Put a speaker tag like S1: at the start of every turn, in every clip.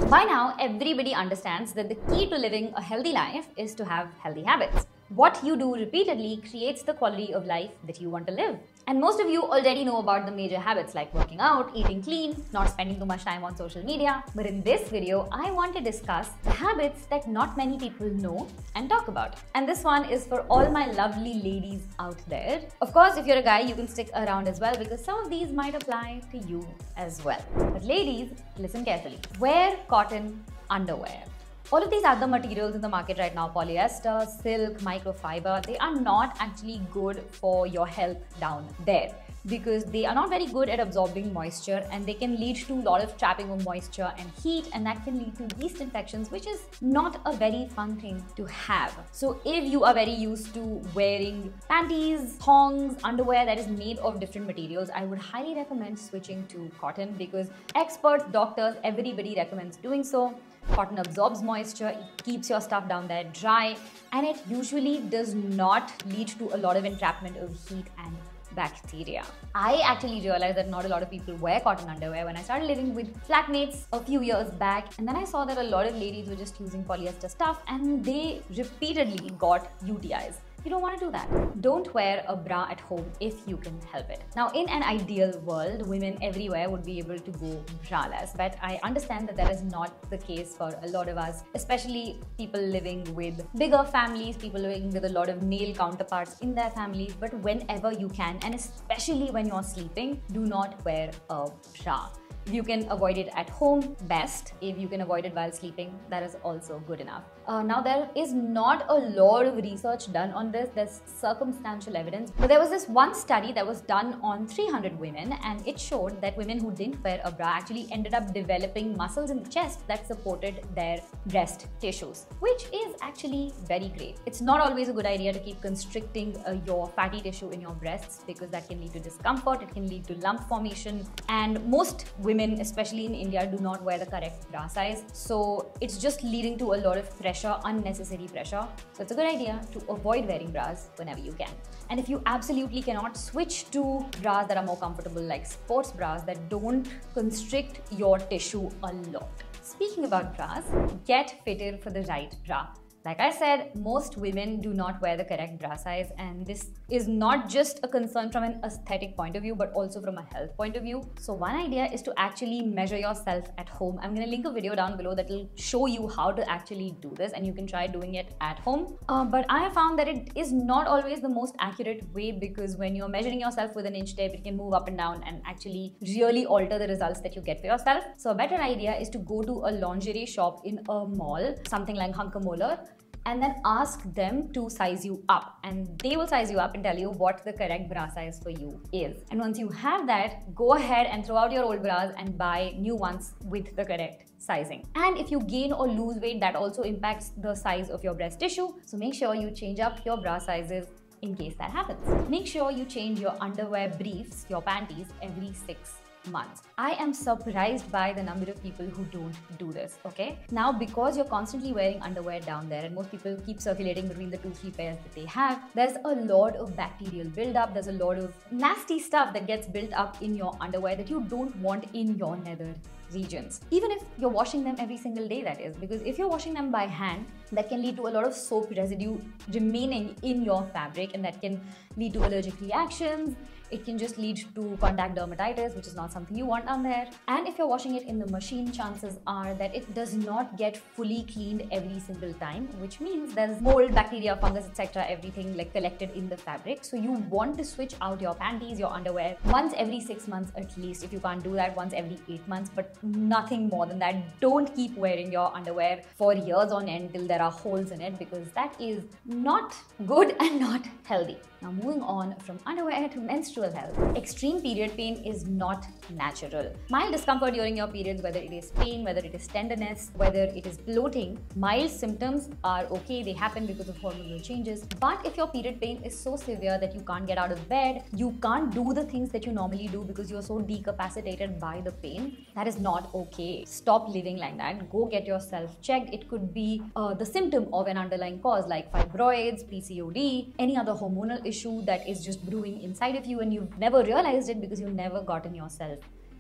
S1: By now, everybody understands that the key to living a healthy life is to have healthy habits. What you do repeatedly creates the quality of life that you want to live. And most of you already know about the major habits like working out, eating clean, not spending too much time on social media. But in this video, I want to discuss the habits that not many people know and talk about. And this one is for all my lovely ladies out there. Of course, if you're a guy, you can stick around as well because some of these might apply to you as well. But ladies, listen carefully. Wear cotton underwear. All of these other materials in the market right now, polyester, silk, microfiber, they are not actually good for your health down there because they are not very good at absorbing moisture and they can lead to a lot of trapping of moisture and heat, and that can lead to yeast infections, which is not a very fun thing to have. So if you are very used to wearing panties, thongs, underwear that is made of different materials, I would highly recommend switching to cotton because experts, doctors, everybody recommends doing so. Cotton absorbs moisture, it keeps your stuff down there dry, and it usually does not lead to a lot of entrapment of heat and bacteria. I actually realized that not a lot of people wear cotton underwear when I started living with flatmates a few years back, and then I saw that a lot of ladies were just using polyester stuff and they repeatedly got UTIs. You don't want to do that. Don't wear a bra at home if you can help it. Now, in an ideal world, women everywhere would be able to go braless, but I understand that that is not the case for a lot of us, especially people living with bigger families, people living with a lot of male counterparts in their families. But whenever you can, and especially when you're sleeping, do not wear a bra. If you can avoid it at home, best. If you can avoid it while sleeping, that is also good enough. Now, there is not a lot of research done on this. There's circumstantial evidence. But there was this one study that was done on 300 women, and it showed that women who didn't wear a bra actually ended up developing muscles in the chest that supported their breast tissues, which is actually very great. It's not always a good idea to keep constricting your fatty tissue in your breasts because that can lead to discomfort, it can lead to lump formation, and most women, especially in India, do not wear the correct bra size. So it's just leading to a lot of pressure, unnecessary pressure. So it's a good idea to avoid wearing bras whenever you can. And if you absolutely cannot, switch to bras that are more comfortable, like sports bras that don't constrict your tissue a lot. Speaking about bras, get fitted for the right bra. Like I said, most women do not wear the correct bra size, and this is not just a concern from an aesthetic point of view but also from a health point of view. So one idea is to actually measure yourself at home. I'm going to link a video down below that will show you how to actually do this, and you can try doing it at home. But I have found that it is not always the most accurate way because when you're measuring yourself with an inch tape, it can move up and down and actually really alter the results that you get for yourself. So a better idea is to go to a lingerie shop in a mall, something like Hunkamoller, and then ask them to size you up, and they will size you up and tell you what the correct bra size for you is. And once you have that, go ahead and throw out your old bras and buy new ones with the correct sizing. And if you gain or lose weight, that also impacts the size of your breast tissue. So make sure you change up your bra sizes in case that happens. Make sure you change your underwear briefs, your panties, every 6 months. I am surprised by the number of people who don't do this, okay? Now, because you're constantly wearing underwear down there and most people keep circulating between the 2-3 pairs that they have, there's a lot of bacterial buildup, there's a lot of nasty stuff that gets built up in your underwear that you don't want in your nether regions. Even if you're washing them every single day, that is, because if you're washing them by hand, that can lead to a lot of soap residue remaining in your fabric, and that can lead to allergic reactions. It can just lead to contact dermatitis, which is not something you want down there. And if you're washing it in the machine, chances are that it does not get fully cleaned every single time, which means there's mold, bacteria, fungus, etc., everything like collected in the fabric. So you want to switch out your panties, your underwear once every 6 months at least. If you can't do that, once every 8 months, but nothing more than that. Don't keep wearing your underwear for years on end till there are holes in it, because that is not good and not healthy. Now, moving on from underwear to menstrual health. Extreme period pain is not natural. Mild discomfort during your periods, whether it is pain, whether it is tenderness, whether it is bloating, mild symptoms are okay. They happen because of hormonal changes. But if your period pain is so severe that you can't get out of bed, you can't do the things that you normally do because you're so decapacitated by the pain, that is not okay. Stop living like that. Go get yourself checked. It could be the symptom of an underlying cause like fibroids, PCOD, any other hormonal issue that is just brewing inside of you and you've never realized it because you've never gotten yourself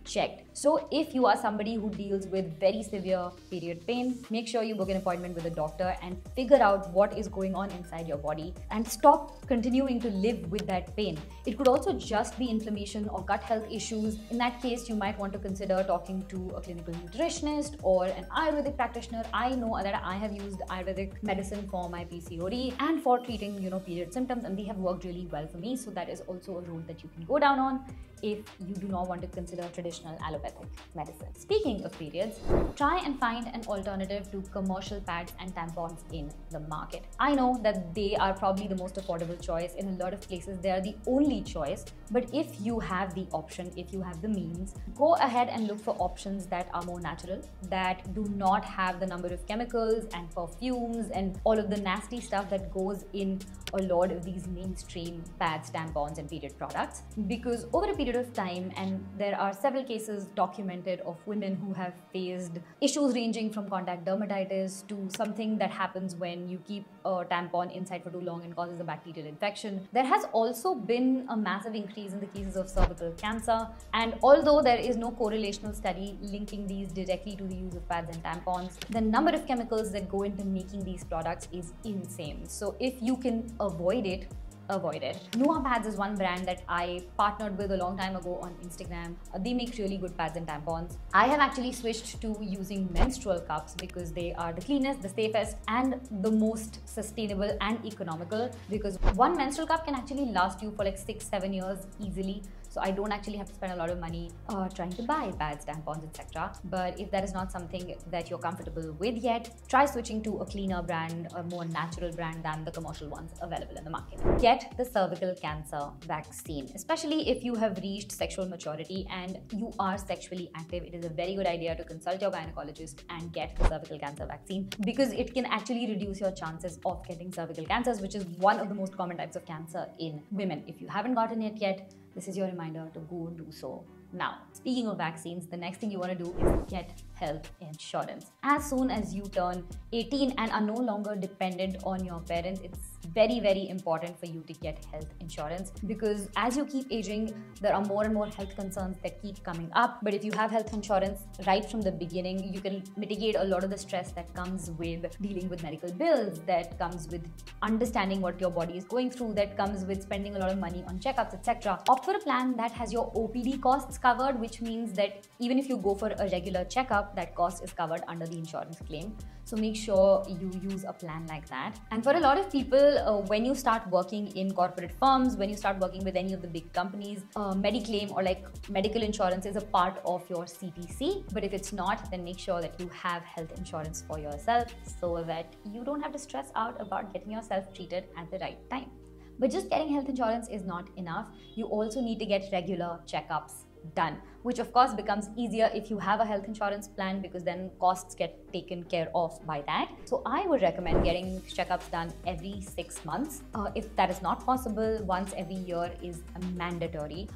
S1: checked. So if you are somebody who deals with very severe period pain, make sure you book an appointment with a doctor and figure out what is going on inside your body and stop continuing to live with that pain. It could also just be inflammation or gut health issues. In that case, you might want to consider talking to a clinical nutritionist or an Ayurvedic practitioner. I know that I have used Ayurvedic medicine for my PCOD and for treating, period symptoms, and they have worked really well for me. So that is also a road that you can go down on if you do not want to consider traditional allopathic medicine. Speaking of periods, try and find an alternative to commercial pads and tampons in the market. I know that they are probably the most affordable choice. In a lot of places, they are the only choice. But if you have the option, if you have the means, go ahead and look for options that are more natural, that do not have the number of chemicals and perfumes and all of the nasty stuff that goes in a lot of these mainstream pads, tampons, and period products. Because over a period of time, and there are several cases documented of women who have faced issues ranging from contact dermatitis to something that happens when you keep a tampon inside for too long and causes a bacterial infection. There has also been a massive increase in the cases of cervical cancer, and although there is no correlational study linking these directly to the use of pads and tampons, the number of chemicals that go into making these products is insane. So if you can avoid it, avoid it. Noah Pads is one brand that I partnered with a long time ago on Instagram. They make really good pads and tampons. I have actually switched to using menstrual cups because they are the cleanest, the safest, and the most sustainable and economical, because one menstrual cup can actually last you for like 6-7 years easily. So I don't actually have to spend a lot of money trying to buy pads, tampons, etc. But if that is not something that you're comfortable with yet, try switching to a cleaner brand, a more natural brand than the commercial ones available in the market. Get the cervical cancer vaccine. Especially if you have reached sexual maturity and you are sexually active, it is a very good idea to consult your gynecologist and get the cervical cancer vaccine, because it can actually reduce your chances of getting cervical cancers, which is one of the most common types of cancer in women. If you haven't gotten it yet, this is your reminder to go do so now. Speaking of vaccines, the next thing you want to do is get health insurance. As soon as you turn 18 and are no longer dependent on your parents, it's very, very important for you to get health insurance, because as you keep aging, there are more and more health concerns that keep coming up. But if you have health insurance right from the beginning, you can mitigate a lot of the stress that comes with dealing with medical bills, that comes with understanding what your body is going through, that comes with spending a lot of money on checkups, etc. Opt for a plan that has your OPD costs covered, which means that even if you go for a regular checkup, that cost is covered under the insurance claim. So make sure you use a plan like that. And for a lot of people, when you start working in corporate firms, when you start working with any of the big companies, Mediclaim or like medical insurance is a part of your CTC. But if it's not, then make sure that you have health insurance for yourself so that you don't have to stress out about getting yourself treated at the right time. But just getting health insurance is not enough. You also need to get regular checkups done, which of course becomes easier if you have a health insurance plan, because then costs get taken care of by that. So I would recommend getting checkups done every 6 months. If that is not possible, once every year is mandatory.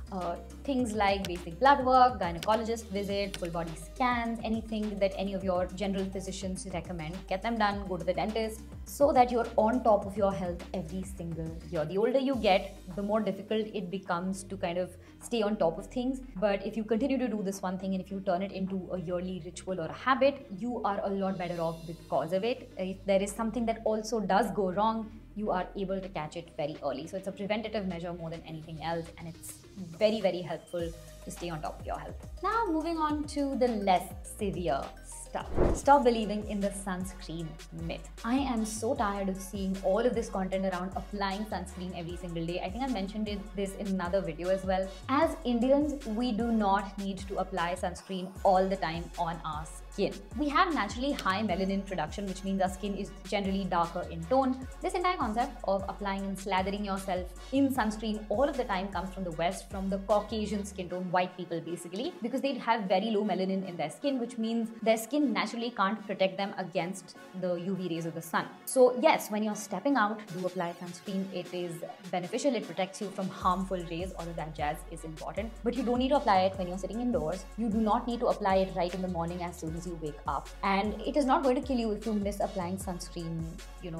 S1: Things like basic blood work, gynecologist visit, full body scans, anything that any of your general physicians recommend, get them done. Go to the dentist, so that you're on top of your health every single year. The older you get, the more difficult it becomes to kind of stay on top of things. But if you continue to do this one thing, and if you turn it into a yearly ritual or a habit, you are a lot better off because of it. If there is something that also does go wrong, you are able to catch it very early. So it's a preventative measure more than anything else, and it's very, very helpful to stay on top of your health. Now moving on to the less severe stuff. Stop believing in the sunscreen myth. I am so tired of seeing all of this content around applying sunscreen every single day. I think I mentioned this in another video as well. As Indians, we do not need to apply sunscreen all the time on our skin. We have naturally high melanin production, which means our skin is generally darker in tone. This entire concept of applying and slathering yourself in sunscreen all of the time comes from the West, from the Caucasian skin tone, white people basically, because they have very low melanin in their skin, which means their skin naturally can't protect them against the UV rays of the sun. So yes, when you're stepping out, do apply sunscreen. It is beneficial, it protects you from harmful rays. All of that jazz is important, but you don't need to apply it when you're sitting indoors. You do not need to apply it right in the morning as soon as as you wake up. And it is not going to kill you if you miss applying sunscreen,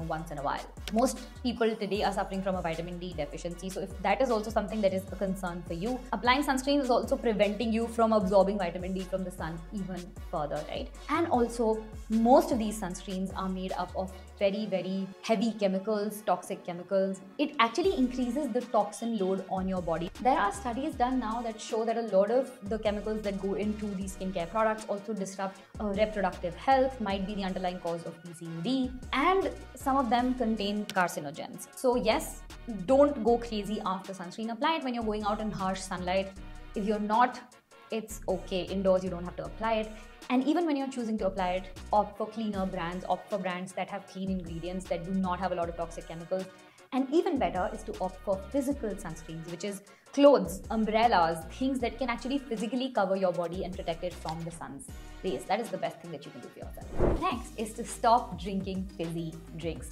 S1: once in a while. Most people today are suffering from a vitamin D deficiency. So if that is also something that is a concern for you, applying sunscreen is also preventing you from absorbing vitamin D from the sun even further, right? And also, most of these sunscreens are made up of very, very heavy chemicals, toxic chemicals. It actually increases the toxin load on your body. There are studies done now that show that a lot of the chemicals that go into these skincare products also disrupt reproductive health, might be the underlying cause of PCOD, and some of them contain carcinogens. So yes, don't go crazy after sunscreen. Apply it when you're going out in harsh sunlight. If you're not, it's okay. Indoors, you don't have to apply it. And even when you're choosing to apply it, opt for cleaner brands, opt for brands that have clean ingredients, that do not have a lot of toxic chemicals. And even better is to opt for physical sunscreens, which is clothes, umbrellas, things that can actually physically cover your body and protect it from the sun's rays. That is the best thing that you can do for yourself. Next is to stop drinking fizzy drinks.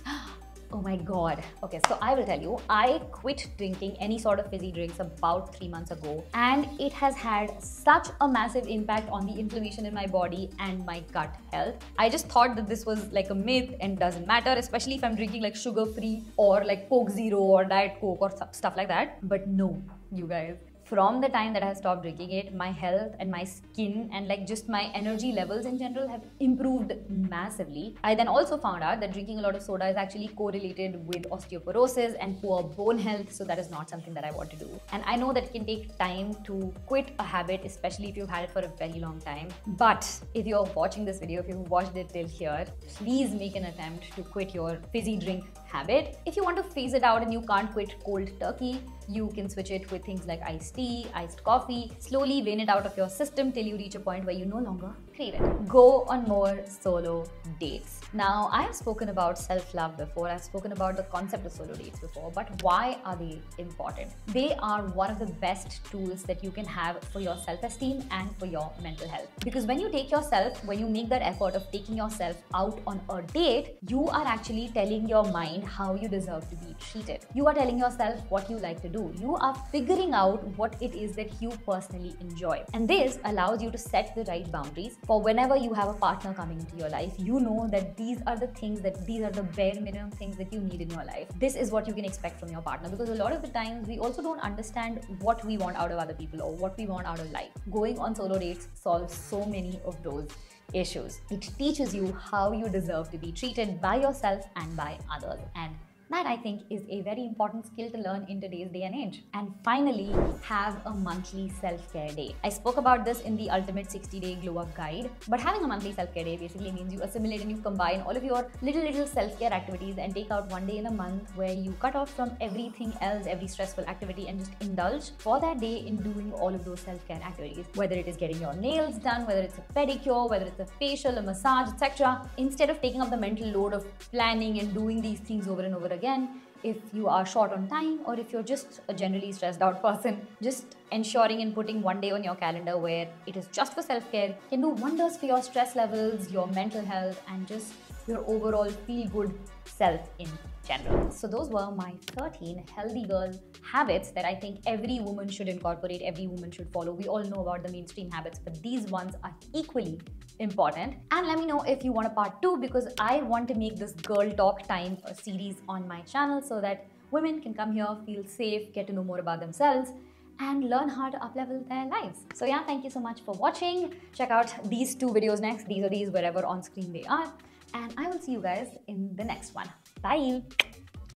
S1: Oh my god. Okay, so I will tell you, I quit drinking any sort of fizzy drinks about 3 months ago, and it has had such a massive impact on the inflammation in my body and my gut health. I just thought that this was like a myth and doesn't matter, especially if I'm drinking like sugar-free or like Coke Zero or Diet Coke or stuff like that. But no, you guys. From the time that I stopped drinking it, my health and my skin and like just my energy levels in general have improved massively. I then also found out that drinking a lot of soda is actually correlated with osteoporosis and poor bone health, so that is not something that I want to do. And I know that it can take time to quit a habit, especially if you've had it for a very long time. But if you're watching this video, if you've watched it till here, please make an attempt to quit your fizzy drink habit. If you want to phase it out and you can't quit cold turkey, you can switch it with things like iced tea, iced coffee, slowly drain it out of your system till you reach a point where you no longer crave it. Go on more solo dates. Now, I have spoken about self-love before, I've spoken about the concept of solo dates before, but why are they important? They are one of the best tools that you can have for your self-esteem and for your mental health. Because when you make that effort of taking yourself out on a date, you are actually telling your mind how you deserve to be treated. You are telling yourself what you like to do. You are figuring out what it is that you personally enjoy. And this allows you to set the right boundaries for whenever you have a partner coming into your life. You know that these are the bare minimum things that you need in your life. This is what you can expect from your partner, because a lot of the times we also don't understand what we want out of other people or what we want out of life. Going on solo dates solves so many of those issues. It teaches you how you deserve to be treated by yourself and by others. And that, I think, is a very important skill to learn in today's day and age. And finally, have a monthly self-care day. I spoke about this in the Ultimate 60-Day Glow Up Guide, but having a monthly self-care day basically means you assimilate and you combine all of your little self-care activities and take out one day in a month where you cut off from everything else, every stressful activity, and just indulge for that day in doing all of those self-care activities. Whether it is getting your nails done, whether it's a pedicure, whether it's a facial, a massage, etc. Instead of taking up the mental load of planning and doing these things over and over again, if you are short on time or if you're just a generally stressed out person, just ensuring and putting one day on your calendar where it is just for self-care can do wonders for your stress levels, your mental health, and just your overall feel-good self in general. So those were my 13 healthy girl habits that I think every woman should incorporate, every woman should follow. We all know about the mainstream habits, but these ones are equally important. And let me know if you want a part 2, because I want to make this Girl Talk Time a series on my channel so that women can come here, feel safe, get to know more about themselves, and learn how to up-level their lives. So yeah, thank you so much for watching. Check out these 2 videos next. These or these, wherever on screen they are. And I will see you guys in the next one. Bye!